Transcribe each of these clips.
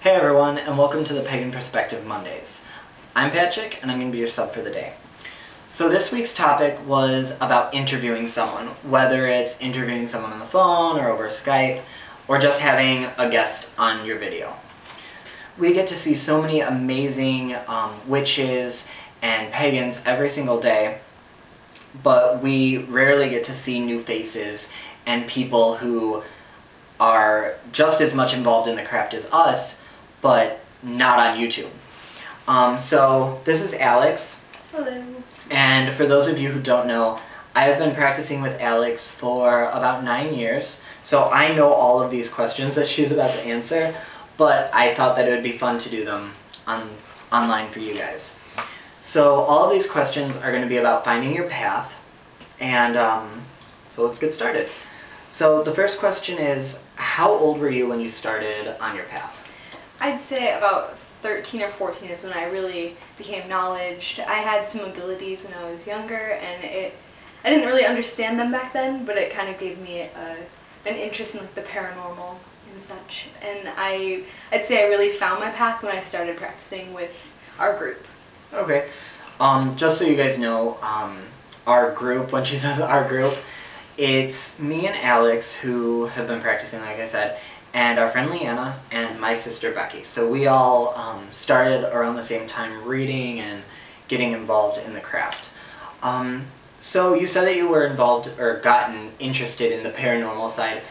Hey everyone, and welcome to the Pagan Perspective Mondays. I'm Patrick, and I'm going to be your sub for the day. So this week's topic was about interviewing someone, whether it's interviewing someone on the phone or over Skype, or just having a guest on your video. We get to see so many amazing witches and pagans every single day, but we rarely get to see new faces and people who are just as much involved in the craft as us, but not on YouTube. So this is Alyx. Hello. And for those of you who don't know, I have been practicing with Alyx for about 9 years. So I know all of these questions that she's about to answer, but I thought that it would be fun to do them online for you guys. So all of these questions are going to be about finding your path, and so let's get started. So the first question is, how old were you when you started on your path? I'd say about 13 or 14 is when I really became knowledged. I had some abilities when I was younger, and I didn't really understand them back then, but it kind of gave me an interest in like the paranormal and such. And I'd say I really found my path when I started practicing with our group. Okay. Just so you guys know, our group, when she says our group, it's me and Alyx who have been practicing, like I said, and our friend Leanna and my sister Becky. So we all started around the same time reading and getting involved in the craft. So you said that you were involved or gotten interested in the paranormal side.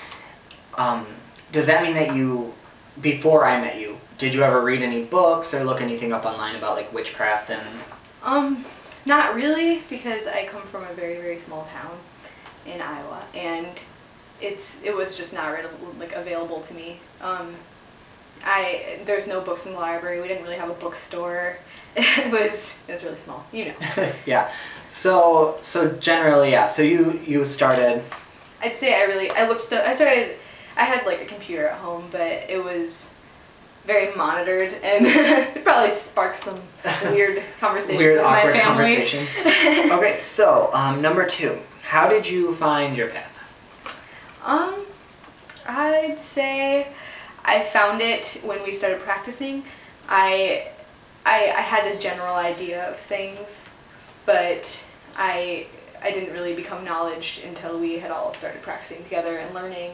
Does that mean that you, before I met you, did you ever read any books or look anything up online about like witchcraft and? Not really, because I come from a very, very small town in Iowa, and it was just not really, like, available to me. There's no books in the library. We didn't really have a bookstore. It was really small, you know. Yeah. So generally, yeah. So you started. I'd say I had like a computer at home, but it was very monitored, and it probably sparked some weird conversations with my family. Conversations. Okay, so number 2. How did you find your path? I'd say I found it when we started practicing. I had a general idea of things, but I didn't really become knowledged until we had all started practicing together and learning.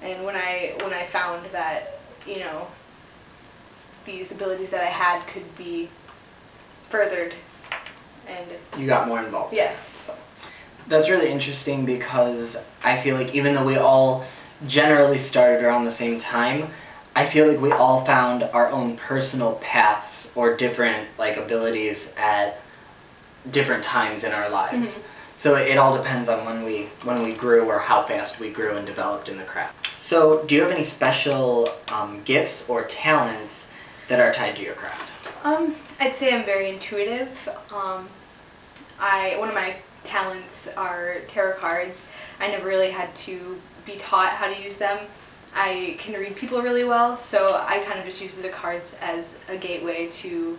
And when I found that, you know, these abilities that I had could be furthered, and you got more involved. Yes. That's really interesting, because I feel like even though we all generally started around the same time, I feel like we all found our own personal paths or different like abilities at different times in our lives. Mm-hmm. So it all depends on when we grew or how fast we grew and developed in the craft. So do you have any special gifts or talents that are tied to your craft? I'd say I'm very intuitive. One of my talents are tarot cards. I never really had to be taught how to use them. I can read people really well, so I kind of just use the cards as a gateway to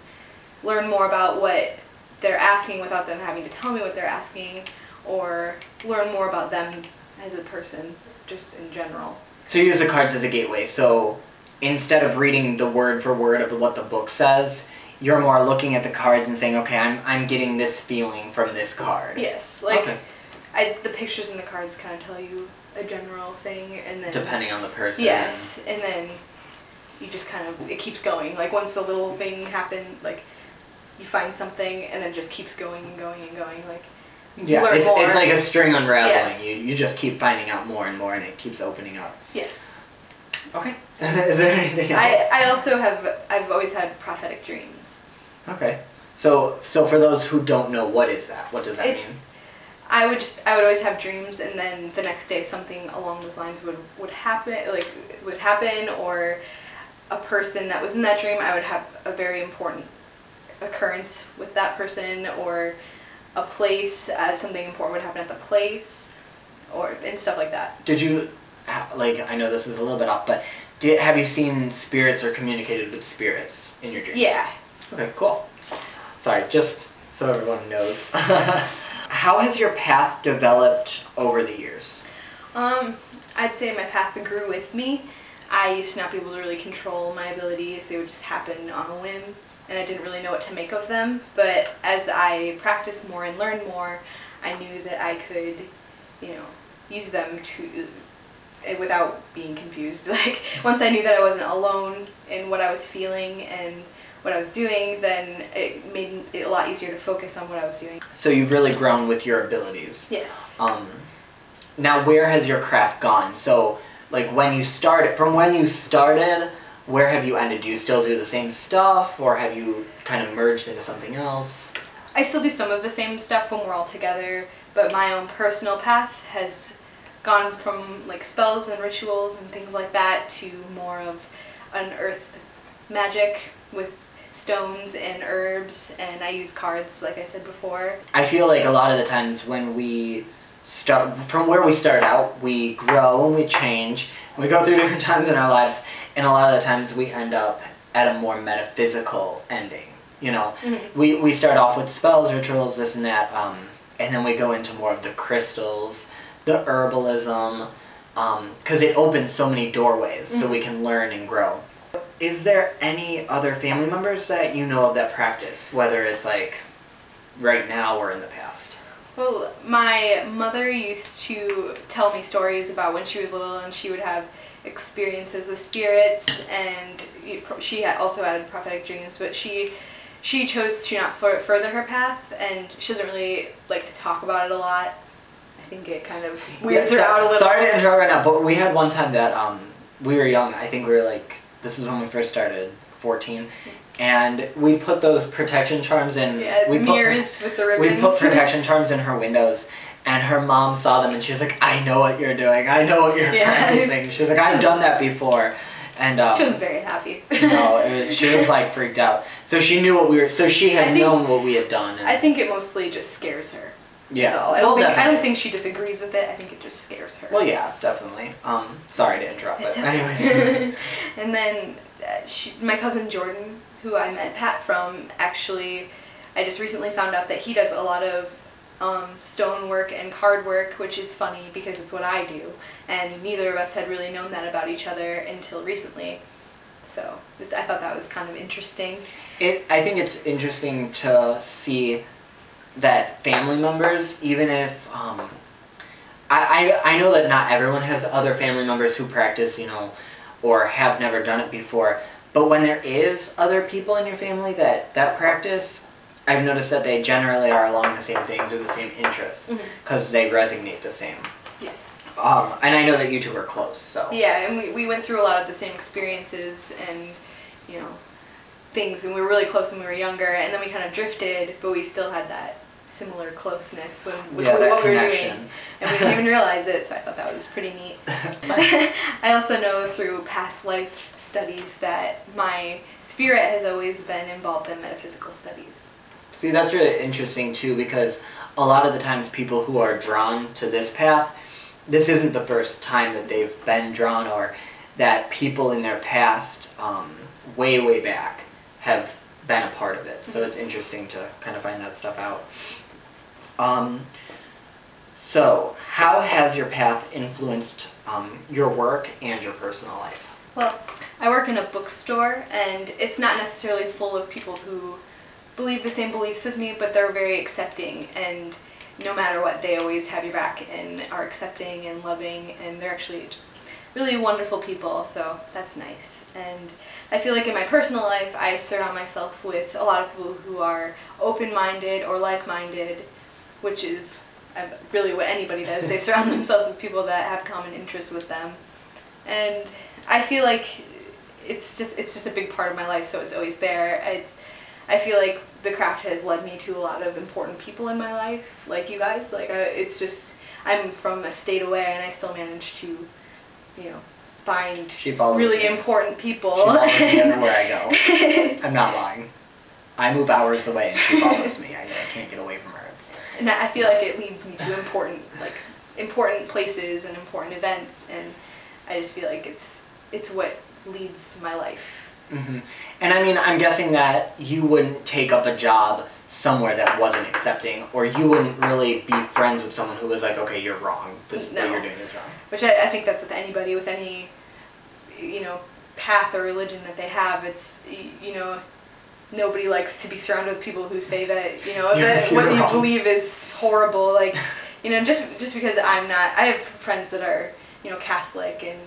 learn more about what they're asking without them having to tell me what they're asking, or learn more about them as a person, just in general. So you use the cards as a gateway, so instead of reading the word for word of what the book says, you're more looking at the cards and saying, okay, I'm getting this feeling from this card. Yes, like, okay. The pictures in the cards kind of tell you a general thing, and then... Depending on the person. Yes, and then you just kind of, it keeps going. Like, once the little thing happened, like, you find something, and then it just keeps going and going and going, like, yeah, it's like a string unraveling. Yes. You just keep finding out more and more, and it keeps opening up. Yes. Okay. Is there anything else? I've always had prophetic dreams. Okay. So for those who don't know, what is that? What does that mean? I would always have dreams, and then the next day something along those lines would happen, or a person that was in that dream, I would have a very important occurrence with that person, or a place, something important would happen at the place, and stuff like that. Did you, like, I know this is a little bit off, but have you seen spirits or communicated with spirits in your dreams? Yeah. Okay, cool. Sorry, just so everyone knows. How has your path developed over the years? I'd say my path grew with me. I used to not be able to really control my abilities. They would just happen on a whim, and I didn't really know what to make of them. But as I practiced more and learned more, I knew that I could, use them to without being confused. Like, once I knew that I wasn't alone in what I was feeling and what I was doing, then it made it a lot easier to focus on what I was doing. So you've really grown with your abilities. Yes. Now, where has your craft gone? So, like, from when you started, where have you ended? Do you still do the same stuff, or have you kind of merged into something else? I still do some of the same stuff when we're all together, but my own personal path has gone from like spells and rituals and things like that to more of an earth magic with stones and herbs, and I use cards, like I said before. I feel like a lot of the times when we start, from where we start out, we grow and we change, we go through different times in our lives, and a lot of the times we end up at a more metaphysical ending, Mm-hmm. We start off with spells, rituals, this and that, and then we go into more of the crystals, the herbalism, because it opens so many doorways, so we can learn and grow. Is there any other family members that you know of that practice, whether it's like right now or in the past? Well, my mother used to tell me stories about when she was little, and she would have experiences with spirits, and she had also had prophetic dreams, but she chose to not further her path, and she doesn't really like to talk about it a lot. I think it kind of weirds her out a little. Sorry to interrupt right now, but we had one time that we were young. I think we were like, this was when we first started, 14, and we put those protection charms in. Yeah, mirrors with the ribbons. We put protection charms in her windows, and her mom saw them, and she was like, "I know what you're doing. I know what you're practicing." She was like, "I've done that before," and she wasn't very happy. No, she was like freaked out. So she knew what we were. So she had known what we had done. And I think it mostly just scares her. Yeah. That's all. I don't think she disagrees with it. I think it just scares her. Well, yeah, definitely. Sorry to interrupt, but okay. anyways. And then my cousin Jordan, who I met Pat from, actually, I just recently found out that he does a lot of stone work and card work, which is funny because it's what I do, and neither of us had really known that about each other until recently. So I thought that was kind of interesting. I think it's interesting to see that family members, even if I know that not everyone has other family members who practice, or have never done it before, but when there is other people in your family that practice, I've noticed that they generally are along the same things or the same interests, because they resonate the same. Yes. And I know that you two are close, so. Yeah, and we went through a lot of the same experiences and, things, and we were really close when we were younger, and then we kind of drifted, but we still had that similar closeness with what we were doing, and we didn't even realize it, so I thought that was pretty neat. I also know through past life studies that my spirit has always been involved in metaphysical studies. See, that's really interesting too, because a lot of the times people who are drawn to this path, this isn't the first time that they've been drawn, or that people in their past, way back, have been a part of it. So it's interesting to kind of find that stuff out. So how has your path influenced your work and your personal life? Well, I work in a bookstore, and it's not necessarily full of people who believe the same beliefs as me, but they're very accepting, and no matter what, they always have your back and are accepting and loving, and they're actually just really wonderful people, so that's nice. And I feel like in my personal life, I surround myself with a lot of people who are open-minded or like-minded, which is really what anybody does. They surround themselves with people that have common interests with them. And I feel like it's just a big part of my life, so it's always there. I feel like the craft has led me to a lot of important people in my life, like you guys. Like, it's just, I'm from a state away, and I still manage to, find really important people. She follows me everywhere I go. I'm not lying. I move hours away, and she follows me. I can't get away from her. And I feel like it leads me to important places and important events, and I just feel like it's what leads my life. Mm-hmm. And I mean, I'm guessing that you wouldn't take up a job somewhere that wasn't accepting, or you wouldn't really be friends with someone who was like, okay, you're wrong. What you're doing is wrong. Which I think that's with anybody, with any path or religion that they have. It's, nobody likes to be surrounded with people who say that, that what you believe is horrible. Like, just because I have friends that are, Catholic and,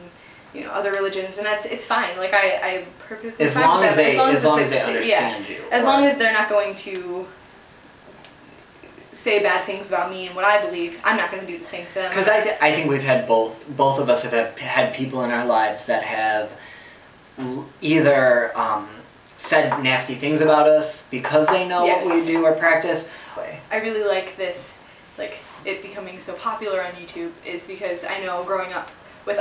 other religions, and it's fine. Like, I'm perfectly fine with that. As long as they understand you. As long as they're not going to say bad things about me and what I believe, I'm not going to do the same to them. Because I think we've had both of us have had people in our lives that have either said nasty things about us because they know what we do or practice. I really like this, it becoming so popular on YouTube, is because I know growing up with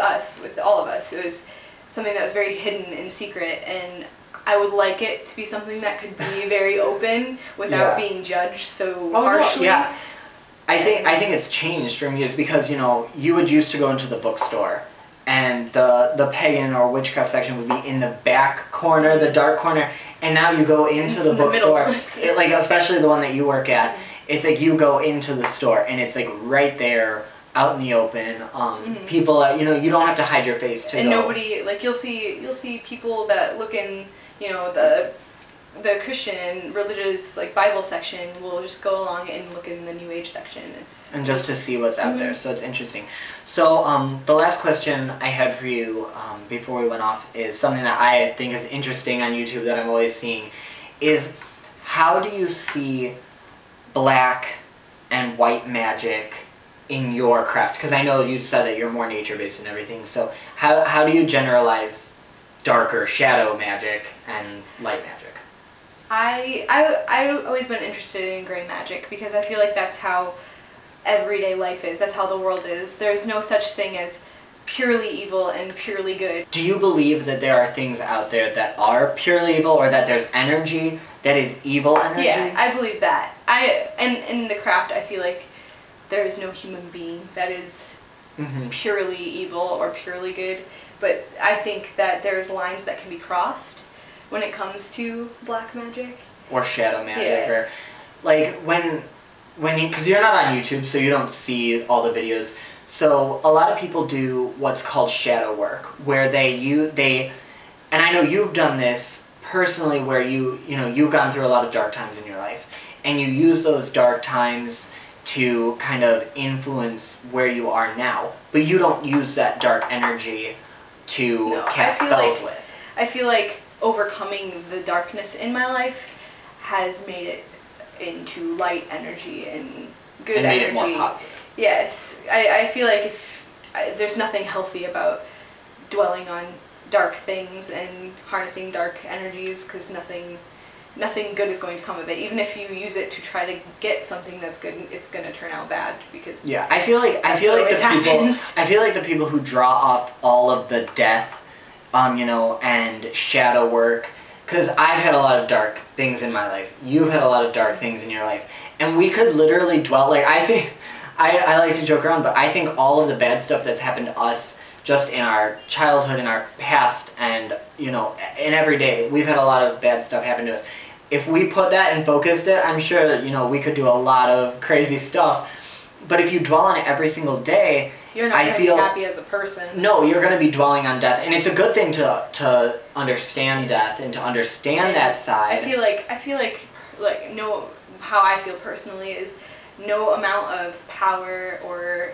all of us, it was something that was very hidden and secret, and I would like it to be something that could be very open without being judged so harshly. Yeah. I think it's changed from years because, you would used to go into the bookstore and the pagan or witchcraft section would be in the back corner, the dark corner, and now you go into the bookstore, especially the one that you work at, it's like you go into the store and it's like right there, out in the open. People are, you don't have to hide your face to and go. Nobody, you'll see people that look in, the Christian and religious Bible section will just go along and look in the New Age section. And just to see what's out there, so it's interesting. So the last question I had for you before we went off is something that I think is interesting on YouTube that I'm always seeing, is how do you see black and white magic in your craft? Because I know you said that you're more nature-based and everything, so how do you generalize darker shadow magic and light magic? I've always been interested in gray magic because I feel like that's how everyday life is. That's how the world is. There's no such thing as purely evil and purely good. Do you believe that there are things out there that are purely evil, or that there's energy that is evil energy? Yeah, I believe that. And in the craft, I feel like there is no human being that is purely evil or purely good. But I think that there's lines that can be crossed when it comes to black magic. Or shadow magic, or when you, because you're not on YouTube, so you don't see all the videos. So a lot of people do what's called shadow work, where they, and I know you've done this personally, where you've gone through a lot of dark times in your life, and you use those dark times to kind of influence where you are now, but you don't use that dark energy to cast spells with. I feel like overcoming the darkness in my life has made it into light energy and good energy. Made it more popular. Yes, I feel like there's nothing healthy about dwelling on dark things and harnessing dark energies, because nothing good is going to come of it. Even if you use it to try to get something that's good, it's going to turn out bad, because I feel like the people who draw off all of the death, and shadow work, because I've had a lot of dark things in my life. You've had a lot of dark things in your life, and we could literally dwell. I think I like to joke around, but I think all of the bad stuff that's happened to us just in our childhood, in our past, and in every day, we've had a lot of bad stuff happen to us. If we put that and focused it, I'm sure that, we could do a lot of crazy stuff. But if you dwell on it every single day, you're not going to be happy as a person. No, you're going to be dwelling on death, and it's a good thing to understand death and to understand that side. I feel like how I feel personally is no amount of power or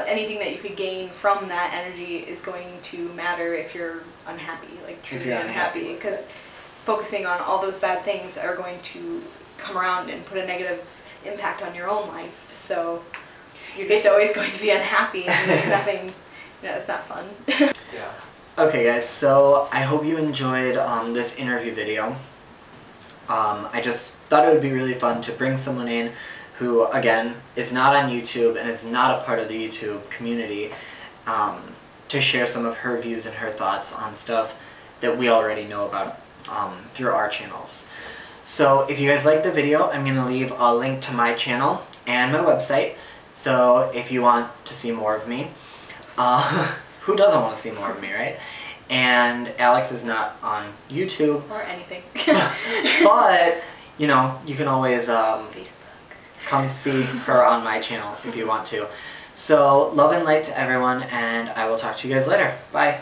anything that you could gain from that energy is going to matter if you're unhappy, truly unhappy, because focusing on all those bad things are going to come around and put a negative impact on your own life. So you're just always going to be unhappy, and there's nothing, it's not fun. Yeah. Okay guys, so I hope you enjoyed this interview video. I just thought it would be really fun to bring someone in who, again, is not on YouTube and is not a part of the YouTube community, to share some of her views and her thoughts on stuff that we already know about through our channels. So if you guys like the video, I'm going to leave a link to my channel and my website. So if you want to see more of me, who doesn't want to see more of me, right? And Alyx is not on YouTube. Or anything. But, you can always come see her on my channel if you want to. So, love and light to everyone, and I will talk to you guys later. Bye.